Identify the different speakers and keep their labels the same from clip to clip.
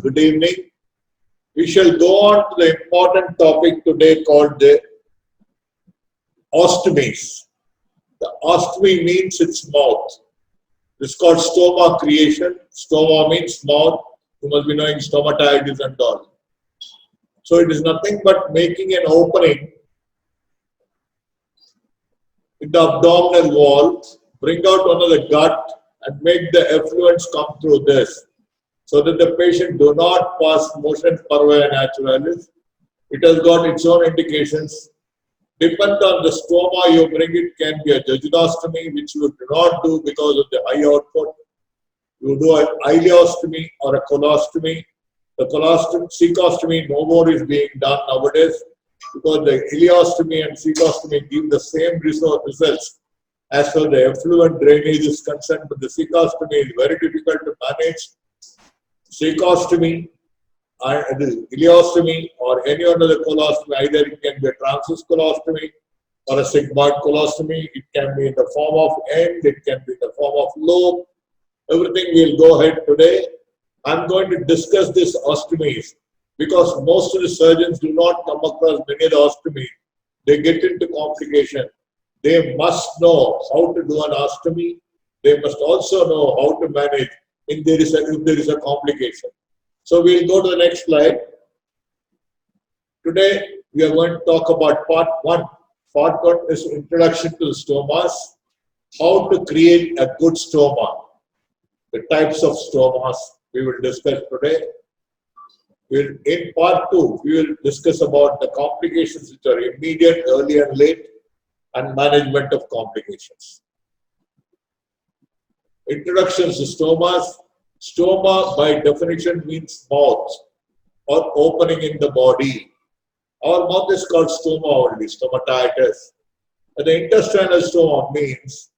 Speaker 1: good evening. We shall go on to the important topic today called the ostomies. The ostomy means its mouth. It's called stoma creation. Stoma means mouth. You must be knowing stomatitis and all. So it is nothing but making an opening in the abdominal wall, bring out one of the gut and make the effluents come through this, so that the patient do not pass motion parvae naturalis. It has got its own indications. Depend on the stoma you bring, it can be a jejunostomy, which you do not do because of the high output. You do an ileostomy or a colostomy. The cecostomy no more is being done nowadays because the ileostomy and cecostomy give the same results as far as the effluent drainage is concerned, but the cecostomy is very difficult to manage. Cecostomy and the ileostomy or any other colostomy, either it can be a transverse colostomy or a sigmoid colostomy. It can be in the form of end, it can be in the form of lobe. Everything we'll go ahead today. I'm going to discuss this ostomies because most of the surgeons do not come across many of the ostomies. They get into complication. They must know how to do an ostomy. They must also know how to manage if there is a complication. So we'll go to the next slide. Today we are going to talk about part 1. Part 1 is introduction to the stomas. How to create a good stoma. The types of stomas we will discuss today. In part 2, we will discuss about the complications which are immediate, early and late, and management of complications. Introductions to stomas. Stoma by definition means mouth or opening in the body. Our mouth is called stoma only, stomatitis. And the intestinal stoma means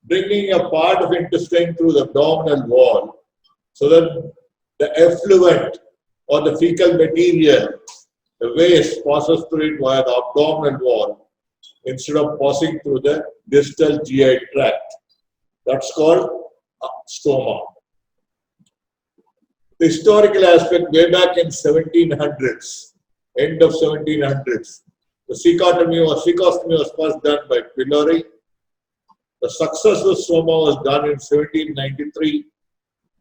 Speaker 1: bringing a part of intestine through the abdominal wall so that the effluent or the fecal material, the waste passes through it via the abdominal wall instead of passing through the distal GI tract. That's called stoma. The historical aspect, way back in 1700s, end of 1700s, the cecostomy was first done by Pylori. The successful stoma was done in 1793.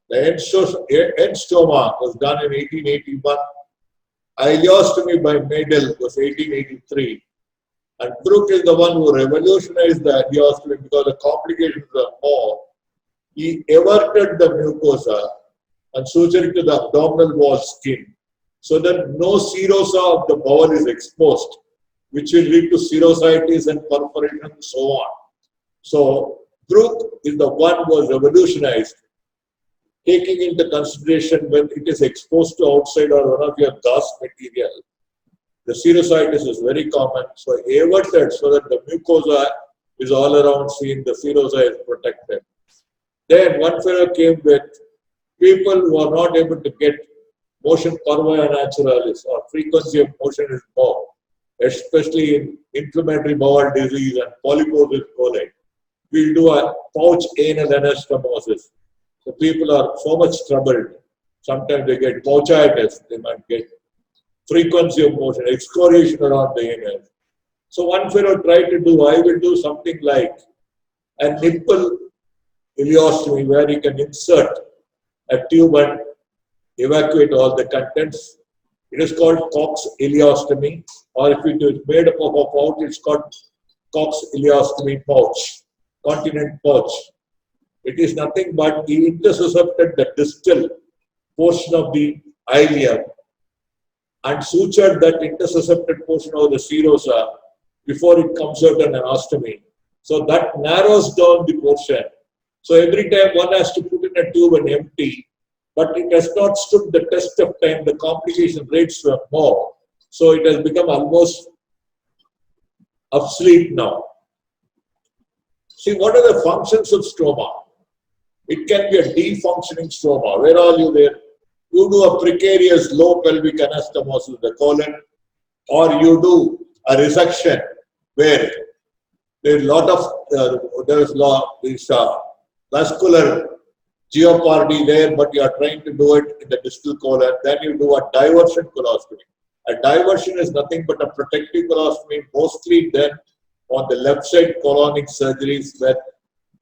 Speaker 1: The end stoma was done in 1881. Ileostomy by Madel was 1883. And Brooke is the one who revolutionized the ileostomy because the complications are more. He everted the mucosa and sutured it to the abdominal wall skin so that no serosa of the bowel is exposed, which will lead to serositis and perforation and so on. So Brooke is the one who was revolutionized, taking into consideration when it is exposed to outside or one of your gauze material. The serositis is very common, so averted so that the mucosa is all around seen, the serosa is protected. Then one fellow came with people who are not able to get motion parvae naturalis or frequency of motion is more, especially in inflammatory bowel disease and polyposis coli. We'll do a pouch anal anastomosis. So people are so much troubled. Sometimes they get pouchitis, they might get frequency of motion, excoriation around the anus. So one fellow tried to do, I will do something like a nipple ileostomy where you can insert a tube and evacuate all the contents. It is called Cox ileostomy, or if it is made up of a pouch, it's called Cox ileostomy pouch, continent pouch. It is nothing but he intercepted the distal portion of the ileum and sutured that intercepted portion of the serosa before it comes out in an ostomy. So that narrows down the portion. So every time one has to put in a tube and empty, but it has not stood the test of time. The complication rates were more. So it has become almost obsolete now. See, what are the functions of stoma? It can be a defunctioning stoma. Where are you there? You do a precarious low pelvic anastomosis, the colon, or you do a resection where there is a lot of vascular Geopardy there, but you are trying to do it in the distal colon. Then you do a diversion colostomy. A diversion is nothing but a protective colostomy, mostly done on the left side colonic surgeries where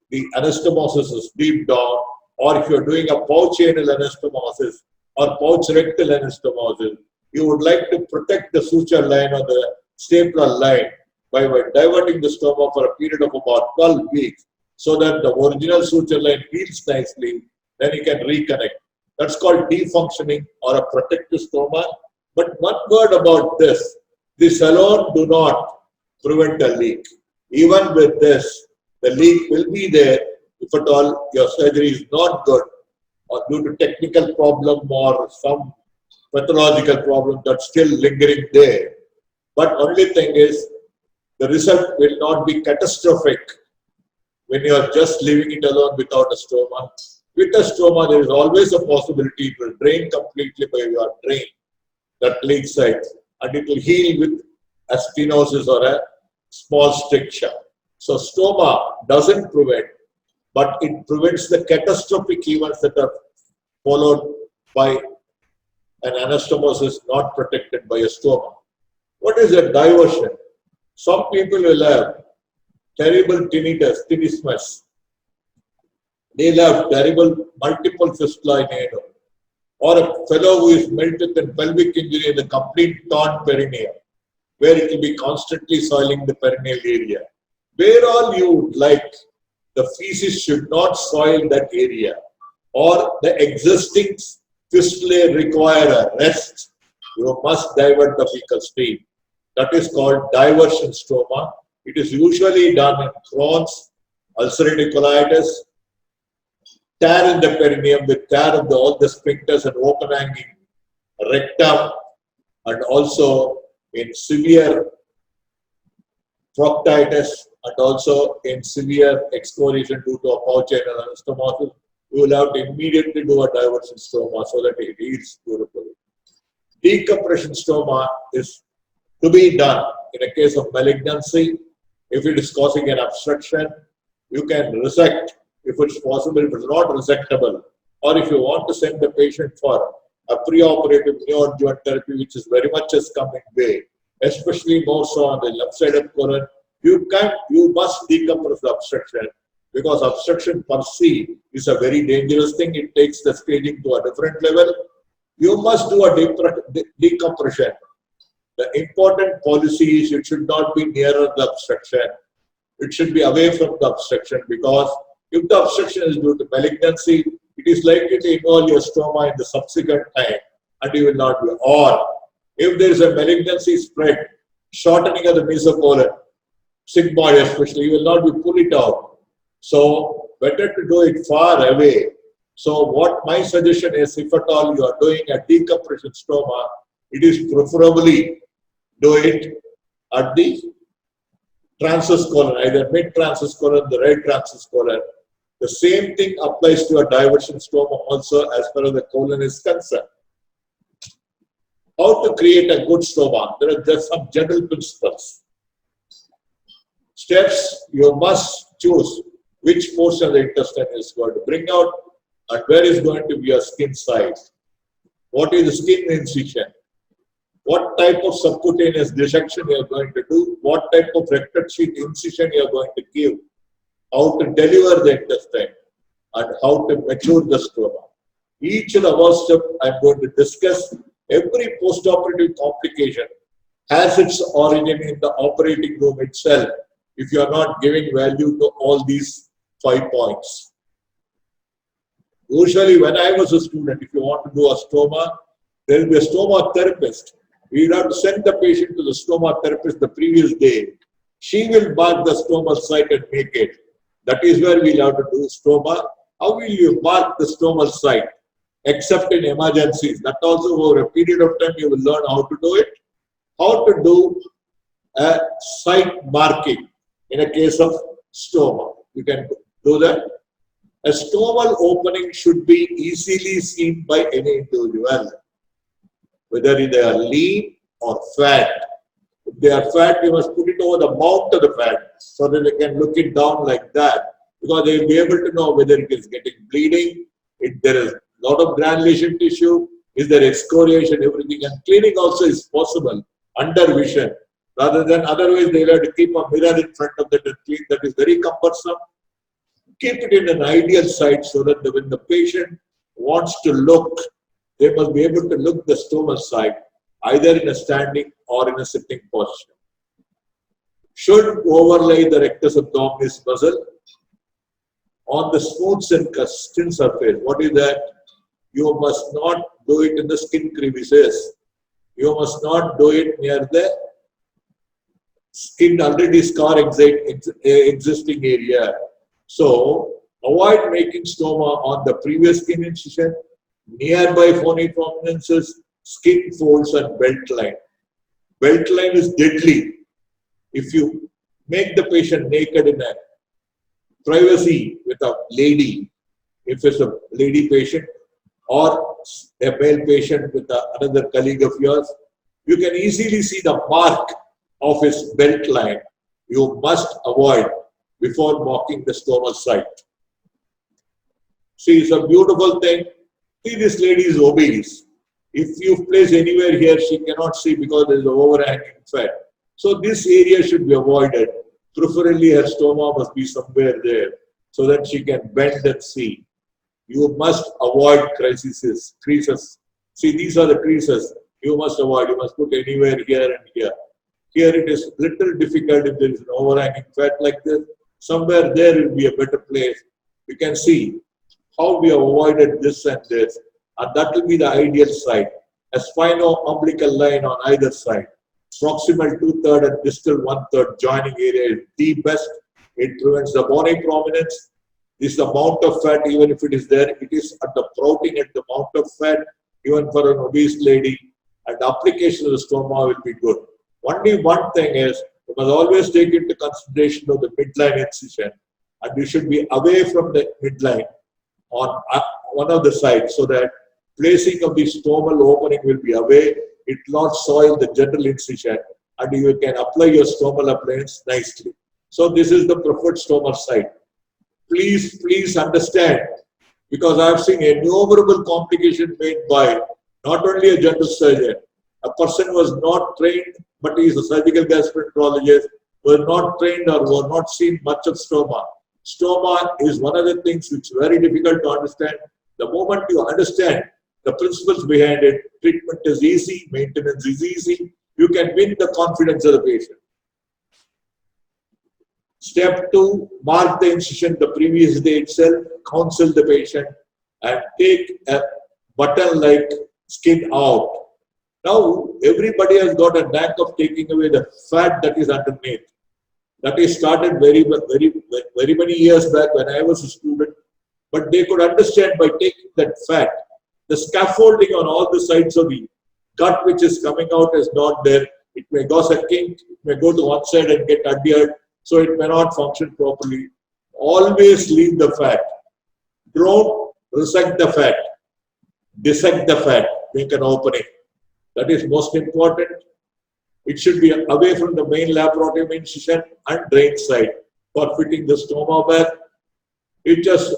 Speaker 1: the anastomosis is deep down, or if you're doing a pouch anal anastomosis or pouch rectal anastomosis, you would like to protect the suture line or the stapler line by diverting the stoma for a period of about 12 weeks so that the original suture line heals nicely, then you can reconnect. That's called defunctioning or a protective stoma. But one word about this alone do not prevent a leak. Even with this, the leak will be there if at all your surgery is not good or due to technical problem or some pathological problem that's still lingering there. But only thing is, the result will not be catastrophic when you are just leaving it alone without a stoma. With a stoma, there is always a possibility it will drain completely by your drain, that leak site, and it will heal with a stenosis or a small stricture. So stoma doesn't prevent, but it prevents the catastrophic events that are followed by an anastomosis not protected by a stoma. What is a diversion? Some people will have terrible tinnitus. They'll have terrible multiple fistula in anal. Or a fellow who is melted in pelvic injury in the complete torn perineum, where it will be constantly soiling the perineal area. Where all you would like, the feces should not soil that area, or the existing fistulae require a rest. You must divert the fecal stream. That is called diversion stoma. It is usually done in Crohn's, ulcerative colitis, tear in the perineum with tear of all the sphincters and open hanging rectum, and also in severe proctitis and also in severe excoriation due to a pouch anal anastomosis. You will have to immediately do a diversion stoma so that it heals beautifully. Decompression stoma is to be done in a case of malignancy. If it is causing an obstruction, you can resect if it's possible. If it's not resectable, or if you want to send the patient for a preoperative neoadjuvant therapy, which is very much as coming way, especially more so on the left side of colon, you must decompress the obstruction, because obstruction per se is a very dangerous thing. It takes the staging to a different level. You must do a decompression. The important policy is it should not be nearer the obstruction. It should be away from the obstruction, because if the obstruction is due to malignancy, it is likely to involve your stoma in the subsequent time and you will not be. Or if there is a malignancy spread, shortening of the mesocolon, sigmoid especially, you will not be pull it out. So better to do it far away. So what my suggestion is, if at all you are doing a decompression stoma, it is preferably do it at the transverse colon, either mid-transverse colon, the right transverse colon. The same thing applies to a diversion stoma also as far as the colon is concerned. How to create a good stoma? There are just some general principles. Steps, you must choose which portion of the intestine is going to bring out and where is going to be your skin size. What is the skin incision? What type of subcutaneous dissection you are going to do, what type of rected sheath incision you are going to give, how to deliver the intestine, and how to mature the stoma. Each of the above steps I am going to discuss. Every postoperative complication has its origin in the operating room itself if you are not giving value to all these 5 points. Usually when I was a student, if you want to do a stoma, there will be a stoma therapist. We will have to send the patient to the stoma therapist the previous day. She will mark the stomal site and make it. That is where we will have to do stoma. How will you mark the stomal site? Except in emergencies. That also over a period of time you will learn how to do it. How to do a site marking in a case of stoma. You can do that. A stomal opening should be easily seen by any individual, whether they are lean or fat. If they are fat, you must put it over the mouth of the fat so that they can look it down like that, because they will be able to know whether it is getting bleeding There is a lot of granulation tissue, is there excoriation, everything. And cleaning also is possible under vision. Rather than otherwise, they'll have to keep a mirror in front of that and clean. That is very cumbersome. Keep it in an ideal site so that when the patient wants to look, they must be able to look the stomal site either in a standing or in a sitting posture. Should overlay the rectus abdominis muscle on the smooth skin surface. What is that? You must not do it in the skin crevices. You must not do it near the skin already scar existing area. So avoid making stoma on the previous skin incision, nearby phony prominences, skin folds and belt line. Belt line is deadly. If you make the patient naked in a privacy with a lady, if it's a lady patient or a male patient with another colleague of yours, you can easily see the mark of his belt line. You must avoid before marking the stomal site. See, it's a beautiful thing. See, this lady is obese. If you place anywhere here, she cannot see because there is an overhanging fat. So this area should be avoided. Preferably her stoma must be somewhere there so that she can bend and see. You must avoid creases. See, these are the creases you must avoid. You must put anywhere here and here. Here it is little difficult if there is an overhanging fat like this. Somewhere there will be a better place. You can see how we have avoided this and this. And that will be the ideal site. A spino-umbilical line on either side. Proximal 2/3 and distal 1/3 joining area is the best. It prevents the bony prominence. This is the amount of fat, even if it is there, it is at the sprouting at the amount of fat, even for an obese lady. And the application of the stoma will be good. Only one thing is, you must always take into consideration of the midline incision, and you should be away from the midline on one of the sides so that placing of the stomal opening will be away. It will not soil the general incision, and you can apply your stomal appliance nicely. So this is the preferred stomal site. Please understand, because I have seen innumerable complications made by not only a general surgeon, a person was not trained, but he is a surgical gastroenterologist, was not trained or was not seen much of stoma. Stoma is one of the things which is very difficult to understand. The moment you understand the principles behind it, treatment is easy, maintenance is easy. You can win the confidence of the patient. Step 2, mark the incision the previous day itself, counsel the patient, and take a button-like skin out. Now, everybody has got a knack of taking away the fat that is underneath. That is started very many years back when I was a student. But they could understand by taking that fat, the scaffolding on all the sides of the gut which is coming out is not there. It may cause a kink, it may go to one side and get adhered, so it may not function properly. Always leave the fat. Don't resect the fat. Dissect the fat. Make an opening. That is most important. It should be away from the main laparotomy incision and drain side for fitting the stoma back. It just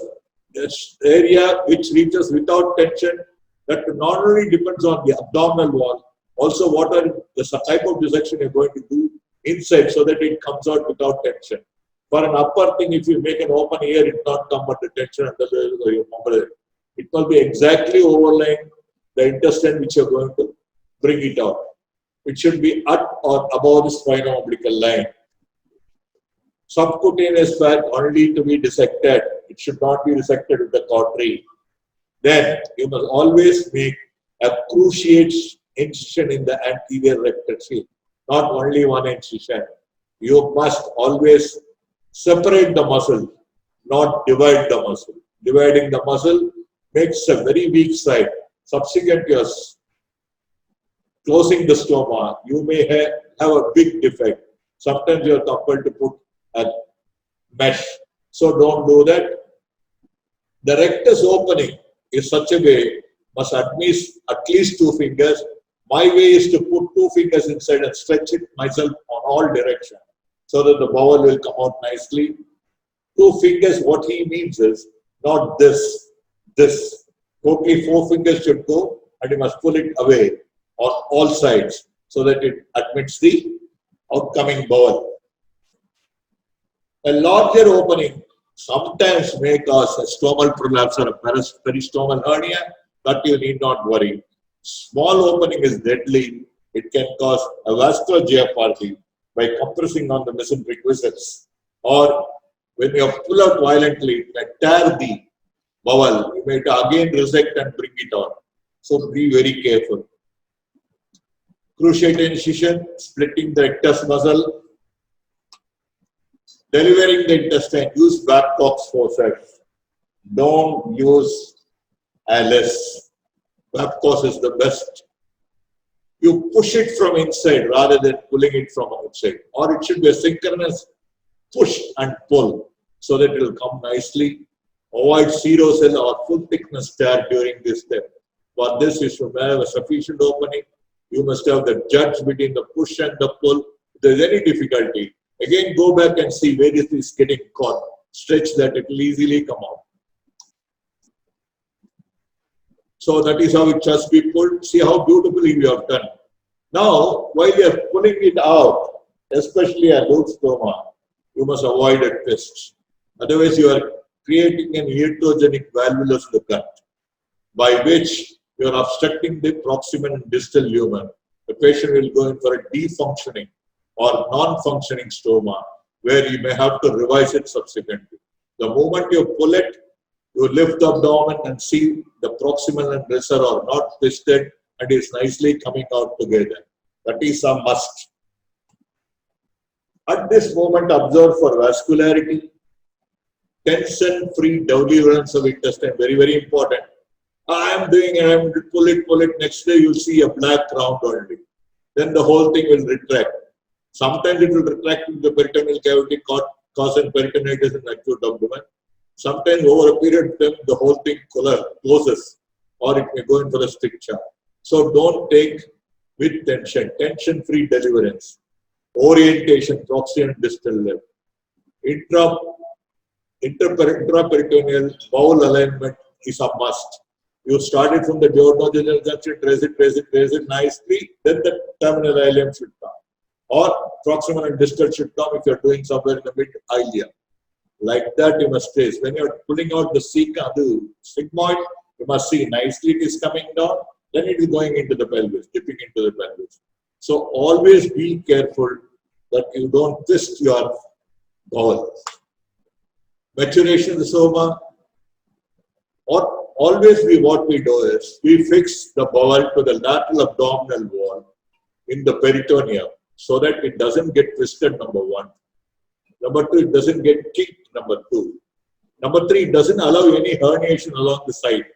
Speaker 1: area which reaches without tension. That not only depends on the abdominal wall, also what are the type of dissection you're going to do inside so that it comes out without tension. For an upper thing, if you make an open ear, it will not come under tension under your membrane. It will be exactly overlaying the intestine which you're going to bring it out. It should be at or above the spino-umbilical line. Subcutaneous fat only to be dissected. It should not be dissected with the cautery. Then you must always make a cruciate incision in the anterior rectal sheath. Not only one incision. You must always separate the muscle, not divide the muscle. Dividing the muscle makes a very weak side. Subsequent years, closing the stoma, you may have a big defect. Sometimes you are compelled to put a mesh. So don't do that. The rectus opening is such a way, must admit at least 2 fingers. My way is to put 2 fingers inside and stretch it myself on all directions so that the bowel will come out nicely. 2 fingers, what he means is not this this. Totally 4 fingers should go, and you must pull it away on all sides so that it admits the outcoming bowel. A larger opening sometimes may cause a stomal prolapse or a peristomal hernia, but you need not worry. Small opening is deadly. It can cause a vascular jeopardy by compressing on the mesenteric vessels, or when you pull out violently, it may tear the bowel. You may again resect and bring it on. So be very careful. Cruciate incision, splitting the rectus muscle, delivering the intestine, use Babcock's forceps. Don't use Alice. Babcock's is the best. You push it from inside rather than pulling it from outside. Or it should be a synchronous push and pull so that it will come nicely. Avoid serocell or full thickness tear during this step. For this, you should have a sufficient opening. You must have the judge between the push and the pull. If there is any difficulty, again go back and see where is this getting caught. Stretch that, it will easily come out. So that is how it just be pulled. See how beautifully we have done. Now, while you are pulling it out, especially a loose stoma, you must avoid a twist. Otherwise, you are creating an iatrogenic valvulus in the gut, by which you are obstructing the proximal and distal lumen. The patient will go in for a defunctioning or non-functioning stoma, where you may have to revise it subsequently. The moment you pull it, you lift the abdomen and see the proximal and lesser are not twisted and is nicely coming out together. That is a must. At this moment, observe for vascularity, tension-free deliverance of intestine, very, very important. I am doing it, I am pull it, next day you'll see a black round only. Then the whole thing will retract. Sometimes it will retract in the peritoneal cavity, causing peritonitis and acute abdomen. Sometimes over a period of time, the whole thing closes, or it may go in for a stricture. So don't take with tension, tension-free deliverance, orientation, proximal and distal left, intraperitoneal bowel alignment is a must. You start it from the duodenal junction, trace it nicely, then the terminal ileum should come. Or proximal and distal should come if you are doing somewhere in the mid ileum. Like that you must trace. When you are pulling out the sigmoid, you must see nicely it is coming down, then it is going into the pelvis, dipping into the pelvis. So always be careful that you don't twist your bowel. Maturation of the stoma, or always what we do is, we fix the bowel to the lateral abdominal wall in the peritoneum so that it doesn't get twisted, number one. Number two, it doesn't get kicked, number two. Number three, it doesn't allow any herniation along the side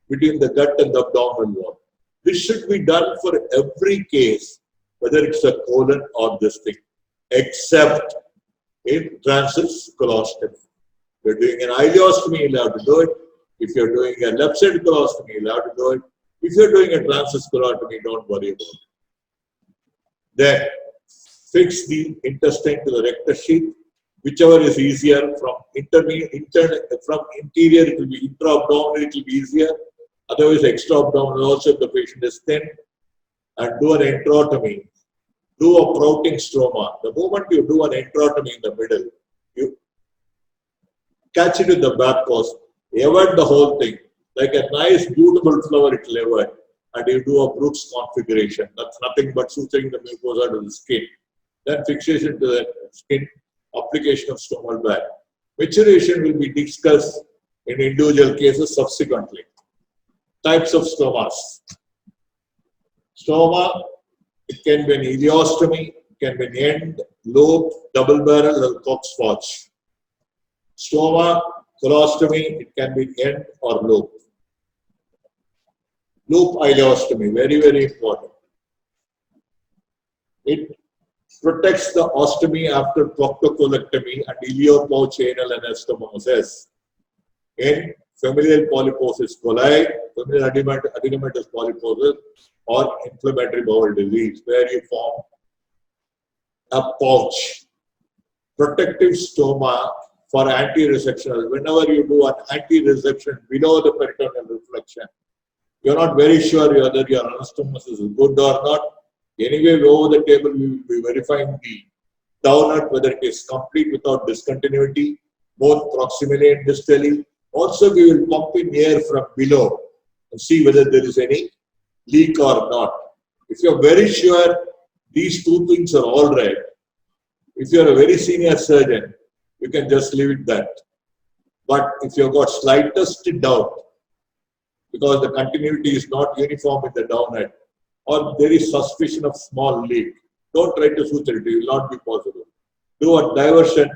Speaker 1: between the gut and the abdominal wall. This should be done for every case, whether it's a colon or this thing, except in transverse colostomy. If you're doing an ileostomy, you'll have to do it. If you're doing a left side colostomy, you'll have to do it. If you're doing a transverse colostomy, don't worry about it. Then, fix the intestine to the rectus sheath, whichever is easier. From interior, it will be intra-abdominal, it will be easier. Otherwise, extra-abdominal also if the patient is thin. And do an enterotomy. Do a Proutting stroma. The moment you do an enterotomy in the middle, you catch it with the Babcock's, evert the whole thing. Like a nice, beautiful flower, it will evert. And you do a Brooks configuration. That's nothing but suturing the mucosa to the skin. Then fixation to the skin, application of stomal bag. Maturation will be discussed in individual cases subsequently. Types of stomas. Stoma, it can be an ileostomy, it can be an end, lobe, double barrel, or Cox Forge. Stoma, colostomy, it can be end or lobe. Loop ileostomy, very, very important. It protects the ostomy after proctocolectomy and ileopouch anal anastomosis. In familial polyposis coli, familial adenomatous polyposis, or inflammatory bowel disease, where you form a pouch. Protective stoma for anti-resectional. Whenever you do an anti-resection below the peritoneal reflection, you're not very sure whether your anastomosis is good or not. Anyway, over the table, we will be verifying the downward, whether it is complete without discontinuity, both proximally and distally. Also, we will pump in air from below and see whether there is any leak or not. If you're very sure these two things are all right, if you're a very senior surgeon, you can just leave it that. But if you've got slightest doubt, because the continuity is not uniform in the downhead, or there is suspicion of small leak, don't try to suture it. It will not be possible. Do a diversion,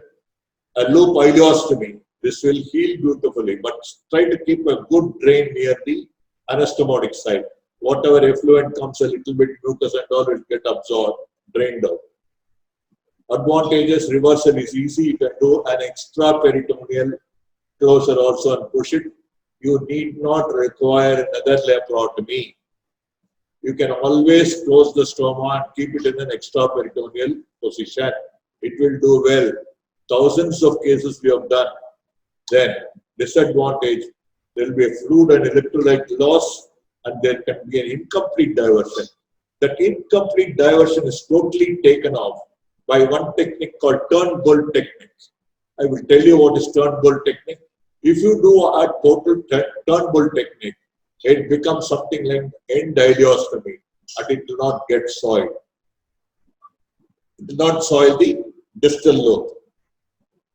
Speaker 1: a loop ileostomy. This will heal beautifully, but try to keep a good drain near the anastomotic side. Whatever effluent comes, a little bit mucus and all will get absorbed, drained out. Advantages: reversal is easy. You can do an extra peritoneal closure also and push it. You need not require another laparotomy. You can always close the stoma and keep it in an extra peritoneal position. It will do well. Thousands of cases we have done. Then, disadvantage: there will be a fluid and electrolyte loss, and there can be an incomplete diversion. That incomplete diversion is totally taken off by one technique called Turnbull technique. I will tell you what is Turnbull technique. If you do a total Turnbull technique, it becomes something like end ileostomy, and it will not get soiled. It will not soil the distal lobe.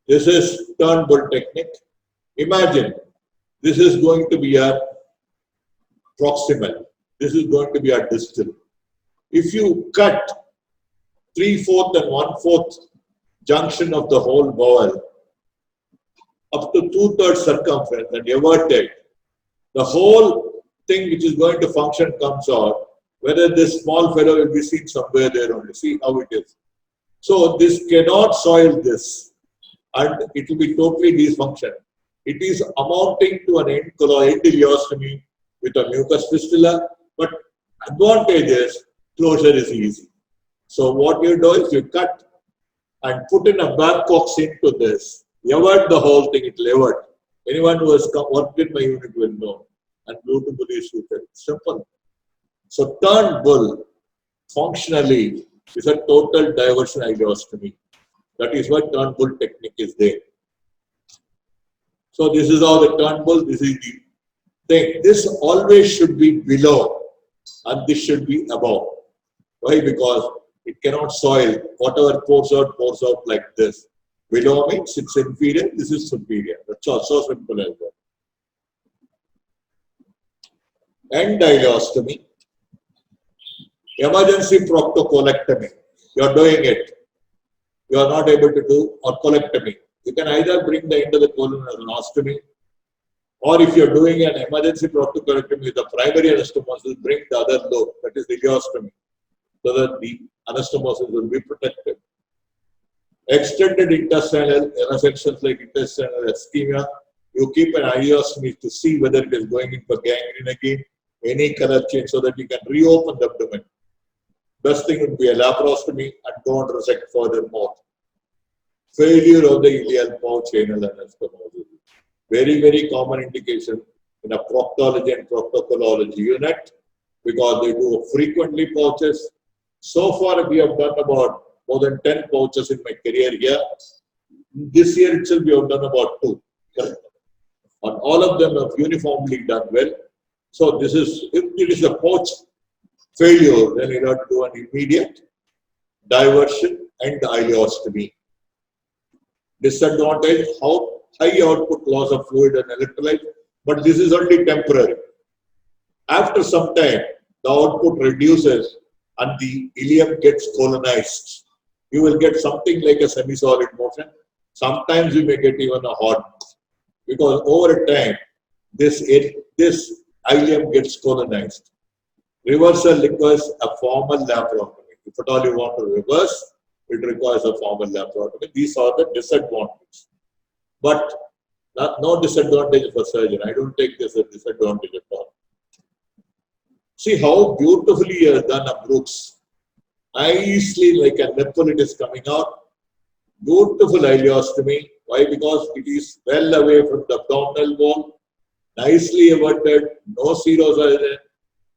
Speaker 1: This is Turnbull technique. Imagine this is going to be a proximal. This is going to be a distal. If you cut 3/4 and 1/4 junction of the whole bowel up to 2/3 circumference and evert it, the whole thing which is going to function comes out, whether this small fellow will be seen somewhere there only. See how it is. So this cannot soil this, and it will be totally dysfunction. It is amounting to an end ileostomy with a mucus fistula, but advantage is closure is easy. So what you do is you cut and put in a Babcock's into this, evert the whole thing, it will evert. Anyone who has worked in my unit will know. And beautifully suited. Simple. So Turnbull functionally is a total diversion ileostomy. That is what Turnbull technique is there. So this is how the Turnbull, this is the thing. This always should be below and this should be above. Why? Because it cannot soil. Whatever pours out like this. Below means it's inferior, this is superior. That's all, so simple as that. End ileostomy. Emergency proctocolectomy. You are doing it. You are not able to do or colectomy. You can either bring the end of the colon as an ostomy, or if you are doing an emergency proctocolectomy with the primary anastomosis, bring the other lobe, that is the ileostomy, so that the anastomosis will be protected. Extended intestinal resections like intestinal ischemia, you keep an ileostomy to see whether it is going in for gangrene again, any color change, so that you can reopen the abdomen. Best thing would be a laparoscopy and don't resect furthermore. Failure of the ileal pouch anal anastomosis. Very, very common indication in a proctology and proctocolology unit, because they do frequently pouches. So far, we have done about more than 10 pouches in my career here. This year itself, we have done about 2. Correct? And all of them have uniformly done well. So this is, if it is a pouch failure, then you have to do an immediate diversion and ileostomy. Disadvantage: how high output loss of fluid and electrolyte, but this is only temporary. After some time, the output reduces and the ileum gets colonized. You will get something like a semi-solid motion. Sometimes you may get even a hard, because over time, this ileum gets colonized. Reversal requires a formal laparotomy. If at all you want to reverse, it requires a formal laparotomy. These are the disadvantages. But no disadvantage for surgeon. I don't take this as a disadvantage at all. See how beautifully he has done a Brooks. Nicely, like a nipple, it is coming out. Beautiful ileostomy. Why? Because it is well away from the abdominal wall, nicely averted, no serous,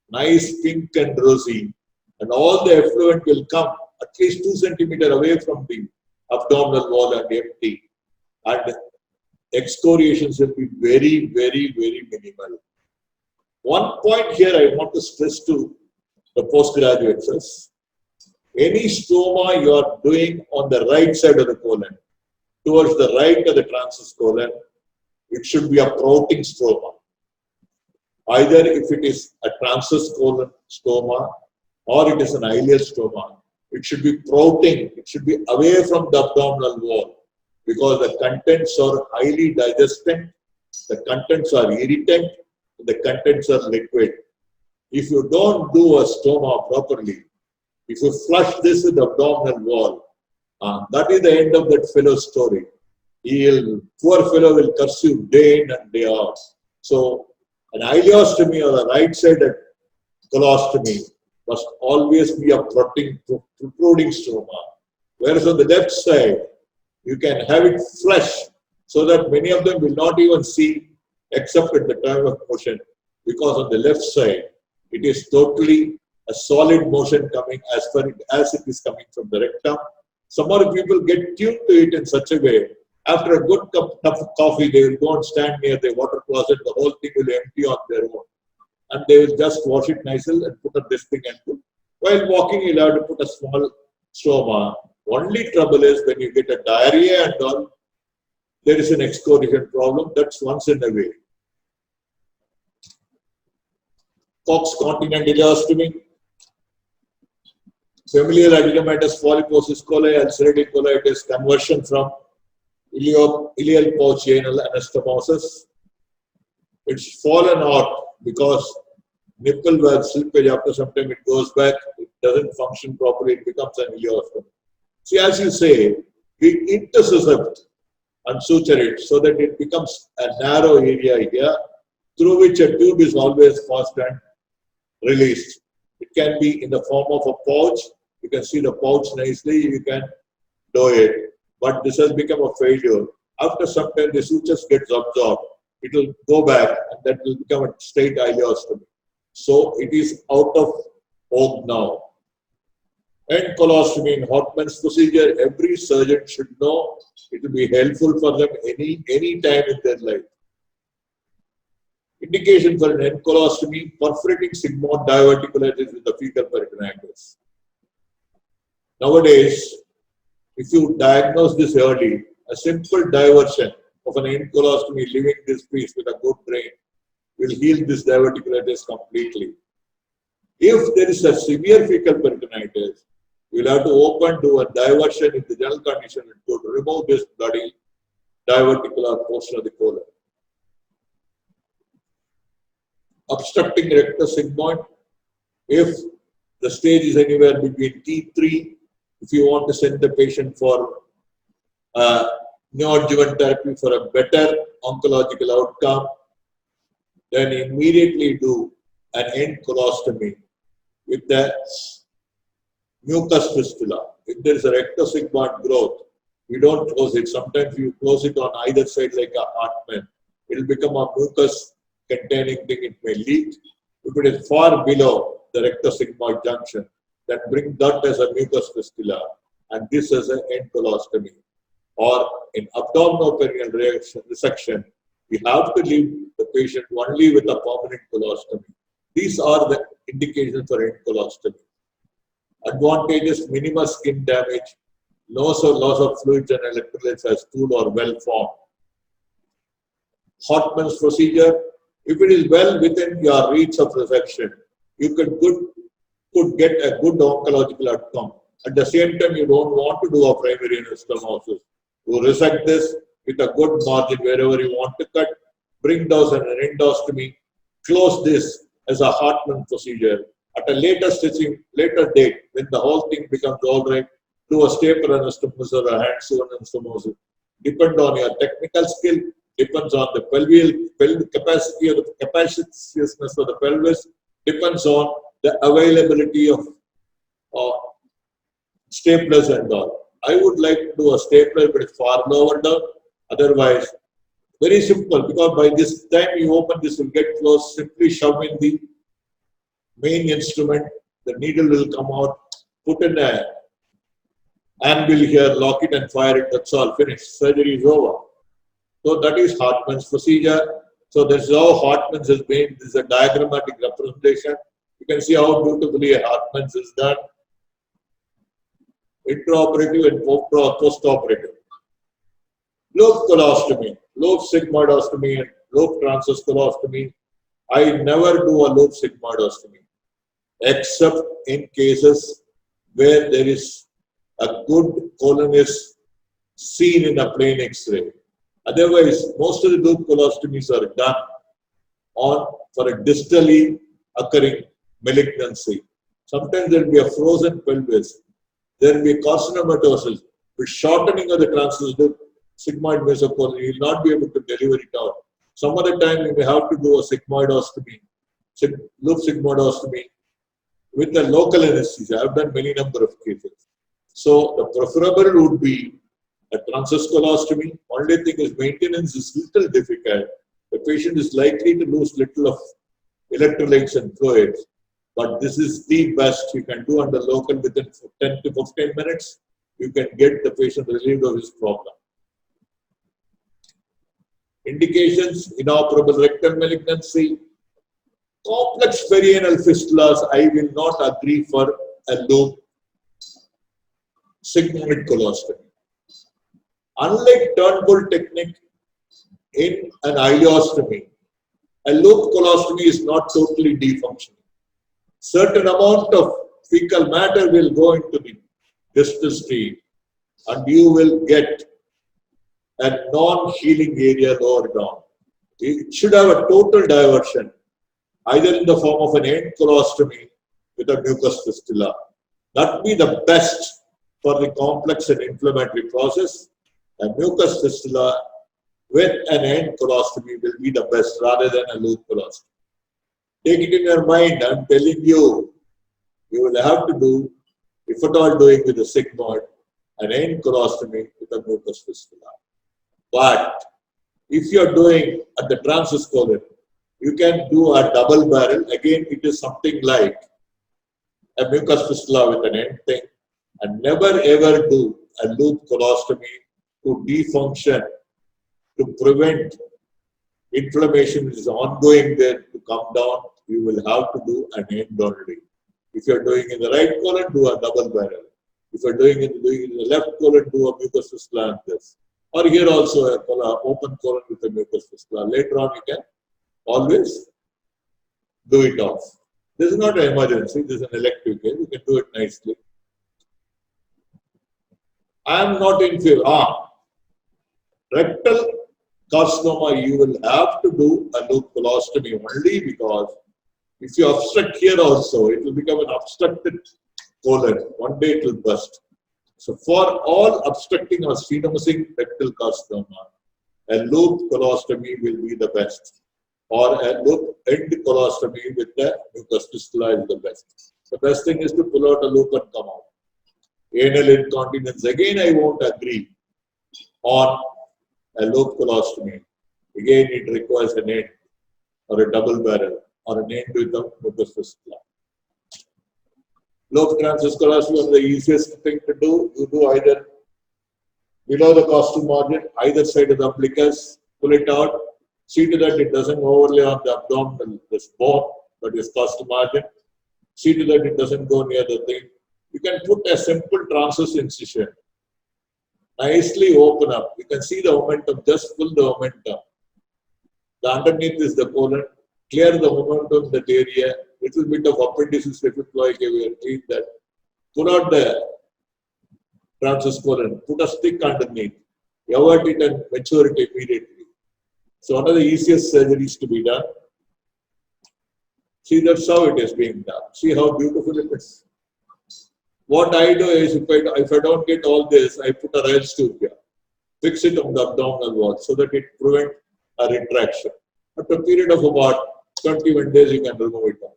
Speaker 1: nice pink and rosy, and all the effluent will come at least 2 centimeters away from the abdominal wall and empty. And excoriations will be very, very, very minimal. One point here I want to stress to the postgraduates is any stoma you are doing on the right side of the colon, towards the right of the transverse colon, it should be a protruding stoma. Either if it is a transverse colon stoma or it is an ileal stoma, it should be protruding, it should be away from the abdominal wall because the contents are highly digestant, the contents are irritant, the contents are liquid. If you don't do a stoma properly, if you flush this with the abdominal wall, that is the end of that fellow's story. Poor fellow will curse you day in and day out. So, an ileostomy or a right-sided colostomy must always be a protruding stoma. Whereas on the left side, you can have it flush so that many of them will not even see except at the time of motion, because on the left side, it is totally a solid motion coming as it is coming from the rectum. Some other people get tuned to it in such a way, after a good cup of coffee, they will go and stand near the water closet, the whole thing will empty on their own. And they will just wash it nicely and put up this thing and put. While walking, you'll have to put a small stoma. Only trouble is when you get a diarrhea and all, there is an excoriation problem. That's once in a way. Cox continent ileostomy. Familial adenomatous polyposis coli, ulcerative colitis, conversion from ileal pouch anal anastomosis. It's fallen out because nipple valve slippage, after some time it goes back, it doesn't function properly, it becomes an ileostomy. See, as you say, we intercept and suture it so that it becomes a narrow area here through which a tube is always passed and released. It can be in the form of a pouch. You can see the pouch nicely, you can do it. But this has become a failure. After some time, the sutures gets absorbed. It will go back and that will become a straight ileostomy. So it is out of vogue now. And colostomy in Hartmann's procedure, every surgeon should know. It will be helpful for them any time in their life. Indication for an end colostomy, perforating sigmoid diverticulitis with the fecal peritonitis. Nowadays, if you diagnose this early, a simple diversion of an end colostomy, leaving this piece with a good drain, will heal this diverticulitis completely. If there is a severe fecal peritonitis, you will have to open, do a diversion in the general condition and go to remove this bloody diverticular portion of the colon. Obstructing rectus sigmoid, if the stage is anywhere between T3, if you want to send the patient for neoadjuvant therapy for a better oncological outcome, then immediately do an end colostomy with the mucus fistula. If there is a rectus sigmoid growth, you don't close it. Sometimes you close it on either side like a Hartmann. It will become a mucus containing thing, it may leak. If it is far below the rectus sigmoid junction, then bring that as a mucus fistula and this as an end colostomy. Or in abdominoperineal resection, we have to leave the patient only with a permanent colostomy. These are the indications for end colostomy. Advantages: minimal skin damage, loss of fluids and electrolytes as stool or well formed. Hartmann's procedure, if it is well within your reach of resection, you could get a good oncological outcome. At the same time, you don't want to do a primary anastomosis. You resect this with a good margin wherever you want to cut, bring down an endostomy, close this as a Hartmann procedure. At a later date, when the whole thing becomes all right, do a staple anastomosis or a hand-sewn anastomosis. Depend on your technical skill, depends on the pelvic capacity or the capaciousness of the pelvis, depends on the availability of staplers and all. I would like to do a stapler, but it's far lower down. Otherwise, very simple, because by this time you open this will get closed, simply shove in the main instrument, the needle will come out, put in a anvil here, lock it and fire it, that's all, finished. Surgery is over. So that is Hartmann's procedure. So this is how Hartmann's has been. This is a diagrammatic representation. You can see how beautifully a Hartmann's is done. Intraoperative and post-operative. Lobe colostomy, lobe sigmoidostomy and lobe transverse colostomy. I never do a lobe sigmoidostomy except in cases where there is a good colon is seen in a plain X-ray. Otherwise, most of the lobe colostomies are done for a distally occurring malignancy. Sometimes there will be a frozen pelvis. There will be carcinomatosis with shortening of the transverse sigmoid mesocolon. You will not be able to deliver it out. Some other time you may have to do a sigmoidostomy, lobe sigmoidostomy with a local anesthesia. I have done many number of cases. So the preferable would be a transverse colostomy. Only thing is maintenance is little difficult. The patient is likely to lose little of electrolytes and fluids. But this is the best you can do under local within 10 to 15 minutes. You can get the patient relieved of his problem. Indications: inoperable rectal malignancy, complex perianal fistulas. I will not agree for a lobe sigmoid colostomy. Unlike Turnbull technique in an ileostomy, a lobe colostomy is not totally defunctioning. Certain amount of fecal matter will go into the distal stream and you will get a non-healing area lower down. It should have a total diversion, either in the form of an end colostomy with a mucus fistula. That would be the best for the complex and inflammatory process. A mucus fistula with an end colostomy will be the best rather than a lobe colostomy. Take it in your mind, I'm telling you, you will have to do, if at all doing with a sigmoid, an end colostomy with a mucus fistula. But if you are doing at the transverse colon, you can do a double barrel. Again, it is something like a mucus fistula with an end thing. And never ever do a lobe colostomy to defunction, to prevent inflammation which is ongoing there to come down. You will have to do an end only. If you are doing in the right colon, do a double barrel. If you are doing in the left colon, do a mucus fistula and this. Or here also a open colon with a mucus fistula. Later on, you can always do it off. This is not an emergency. This is an elective case. You can do it nicely. I am not in favor. Rectal carcinoma, you will have to do a lobe colostomy only because if you obstruct here also, it will become an obstructed colon. One day it will burst. So for all obstructing or sphenomusing rectal carcinoma, a lobe colostomy will be the best. Or a lobe end colostomy with the mucus fistula is the best. The best thing is to pull out a lobe and come out. Anal incontinence, again I won't agree on a lobe colostomy. Again it requires an end or a double barrel or an end with a mucus fistula. Lobe transverse colostomy is the easiest thing to do. You do either below the costal margin, either side of the umbilicus, pull it out, see to that it doesn't overlay on the abdominal, this bone, but is costal margin. See to that it doesn't go near the thing. You can put a simple transverse incision. Nicely open up. You can see the momentum, just pull the momentum. The underneath is the colon. Clear the momentum in that area. Little bit of appendices, epiploic area, clean that. Pull out the transverse colon. Put a stick underneath. Avert it and mature it immediately. So one of the easiest surgeries to be done. See, that's how it is being done. See how beautiful it is. What I do is, if I don't get all this, I put a Rayleigh tube here. Fix it on the abdominal wall so that it prevents a retraction. After a period of about 21 days, you can remove it off.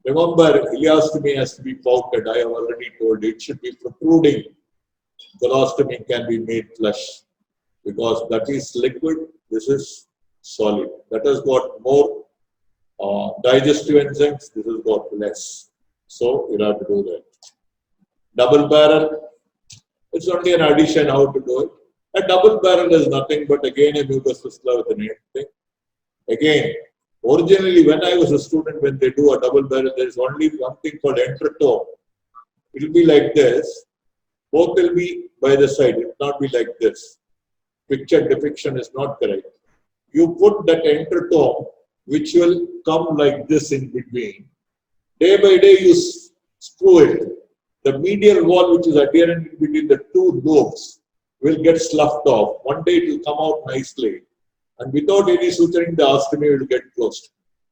Speaker 1: Remember, ileostomy has to be pouted. I have already told you. It should be protruding. Colostomy can be made flush because that is liquid, this is solid. That has got more digestive enzymes, this has got less. So you have to do that. Double barrel, it's only an addition how to do it. A double barrel is nothing but again a mucus fistula with an thing. Again, originally when I was a student, when they do a double barrel, there is only one thing called entrectom. It will be like this. Both will be by the side. It will not be like this. Picture depiction is not correct. You put that entrectom, which will come like this in between. Day by day, you screw it. The medial wall, which is adherent in between the two lobes, will get sloughed off. One day, it will come out nicely. And without any suturing, the ostomy will get closed.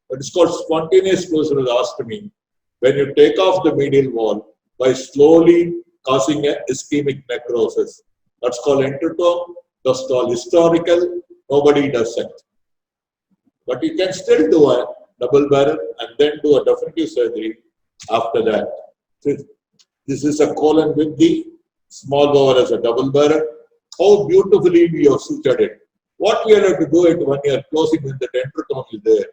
Speaker 1: But it's called spontaneous closure of the ostomy. When you take off the medial wall by slowly causing an ischemic necrosis. That's called entrectom. That's called historical. Nobody does it. But you can still do a double barrel and then do a definitive surgery after that. This is a colon with the small bowel as a double barrel. How beautifully we have sutured it. What we have to do it when you are closing when the entrectom is there.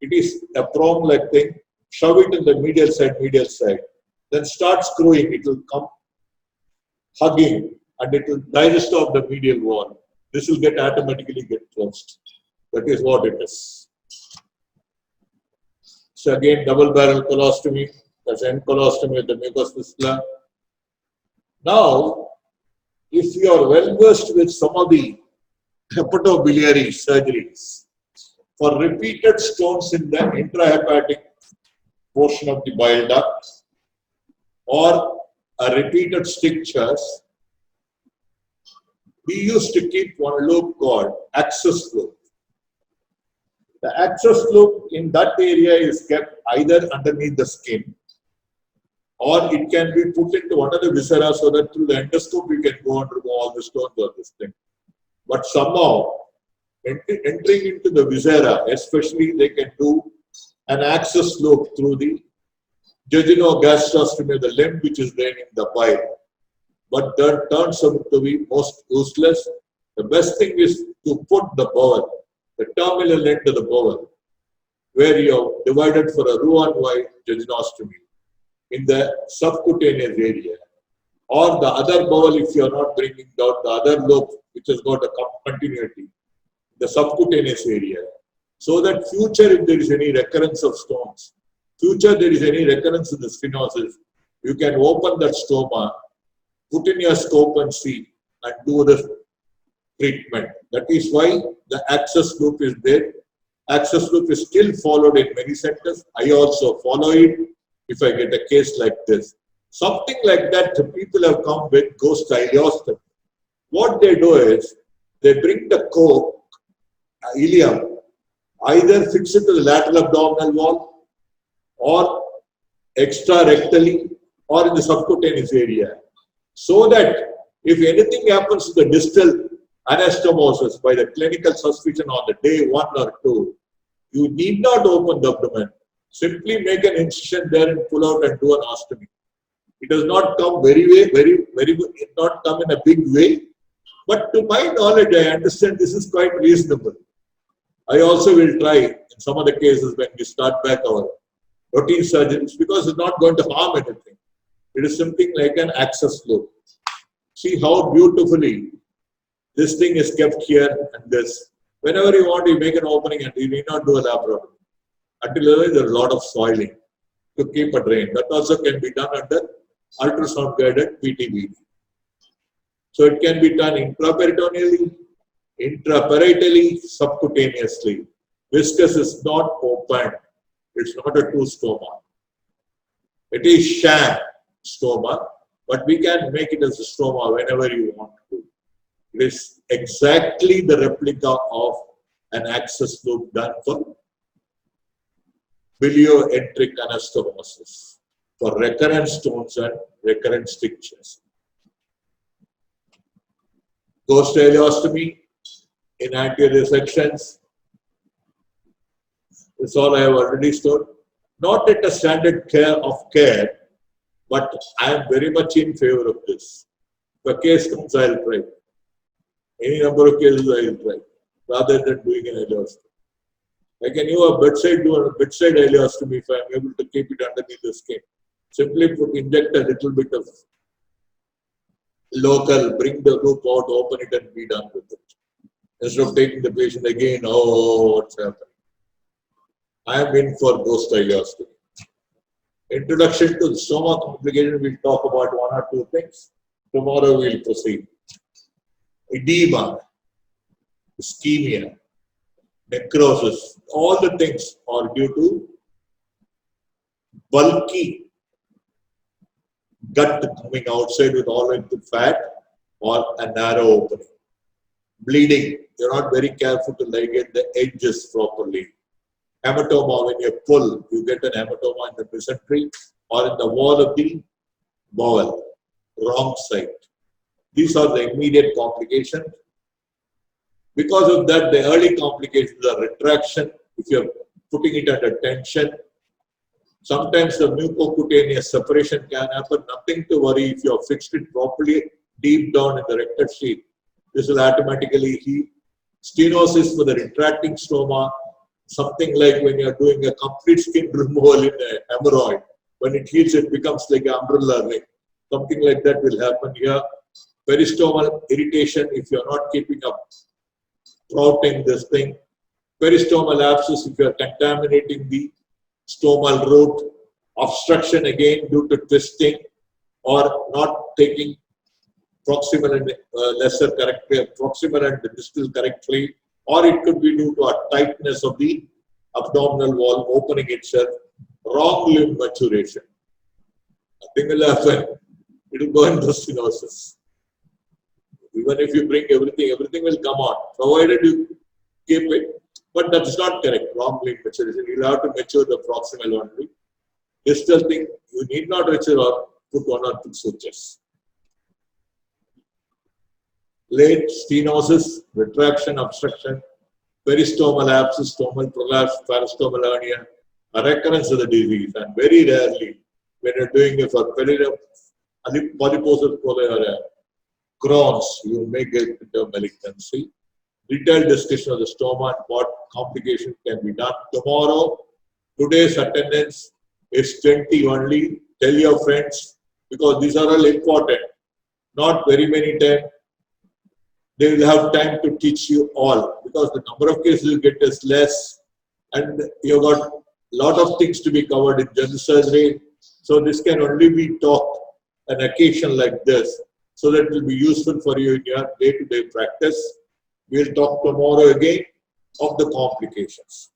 Speaker 1: It is a prong-like thing. Shove it in the medial side. Then start screwing. It will come hugging and it will digest off the medial wall. This will automatically get closed. That is what it is. So again, double barrel colostomy. That's end colostomy with the mucus fistula. Now, if you are well versed with some of the hepatobiliary surgeries, for repeated stones in the intrahepatic portion of the bile duct or a repeated strictures, we used to keep one loop called access loop. The access loop in that area is kept either underneath the skin or it can be put into one of the viscera so that through the endoscope you can go and remove all the stones or this thing. But somehow, entering into the viscera, especially they can do an access loop through the jejunogastrectomy, the limb which is draining the bile. But that turns out to be most useless. The best thing is to put the bowel, the terminal end of the bowel, where you have divided for a Roux-en-Y jejunostomy in the subcutaneous area. Or the other bowel, if you are not bringing down the other lobe, which has got a continuity, the subcutaneous area. So that future, if there is any recurrence of stones, there is any recurrence in the stenosis, you can open that stoma, put in your scope and see, and do the treatment. That is why the access loop is there. Access loop is still followed in many centers. I also follow it if I get a case like this. Something like that, the people have come with ghost ileostomy. What they do is, they bring the ileum, either fix it to the lateral abdominal wall or extrarectally or in the subcutaneous area. So that if anything happens to the distal anastomosis by the clinical suspicion on the day 1 or 2, you need not open the abdomen. Simply make an incision there and pull out and do an ostomy. It does not come very good. It not come in a big way. But to my knowledge, I understand this is quite reasonable. I also will try in some of the cases when we start back our routine surgeries because it's not going to harm anything. It is something like an access loop. See how beautifully this thing is kept here and this. Whenever you want, you make an opening and you need not do a laparotomy. Until otherwise, there is a lot of soiling to keep a drain. That also can be done under ultrasound guided PTBD. So it can be done intraperitoneally, intraparatally, subcutaneously. Viscus is not opened. It's not a true stoma. It is sham stoma, but we can make it as a stoma whenever you want to. It is exactly the replica of an access loop done for bilioenteric anastomosis, for recurrent stones and recurrent strictures. Ghost ileostomy in anterior sections. That's all I have already told. Not at a standard care, but I am very much in favor of this. If a case comes, I'll try. Any number of cases I'll try, rather than doing an ileostomy. I can do a bedside ileostomy if I am able to keep it underneath the skin. Simply inject a little bit of local, bring the loop out, open it and be done with it. Instead of taking the patient again, oh, what's happening? I am in for ghost ileostomy. Introduction to the stoma complication, we'll talk about one or two things. Tomorrow we'll proceed. Edema, ischemia, necrosis, all the things are due to bulky gut coming outside with all into fat or a narrow opening. Bleeding, you're not very careful to ligate the edges properly. Hematoma, when you pull, you get an hematoma in the mesentery or in the wall of the bowel, wrong side. These are the immediate complications. Because of that, the early complications are retraction, if you're putting it under tension. Sometimes the mucocutaneous separation can happen, nothing to worry if you have fixed it properly deep down in the rectus sheath. This will automatically heal. Stenosis for the retracting stoma, something like when you're doing a complete skin removal in a hemorrhoid. When it heals, it becomes like an umbrella ring. Something like that will happen here. Peristomal irritation if you're not keeping up, sprouting this thing. Peristomal abscess if you're contaminating the stomal root. Obstruction again due to twisting or not taking proximal and proximal and distal correctly, or it could be due to a tightness of the abdominal wall opening itself. Wrong limb maturation. Nothing will happen. It will go into stenosis. Even if you bring everything, everything will come out, provided you keep it. But that is not correct. Wrong limb maturation. You'll have to mature the proximal only. Distal thing, you need not mature or put one or two sutures. Late stenosis, retraction, obstruction, peristomal abscess, stomal prolapse, peristomal hernia, a recurrence of the disease, and very rarely when you're doing it for polyposis coli or Crohn's, you may get into malignancy. Detailed discussion of the stoma and what complications can be done tomorrow. Today's attendance is 20 only. Tell your friends because these are all important. Not very many times they will have time to teach you all because the number of cases you get is less and you've got a lot of things to be covered in general surgery. So this can only be taught an occasion like this so that it will be useful for you in your day-to-day practice. We'll talk tomorrow again of the complications.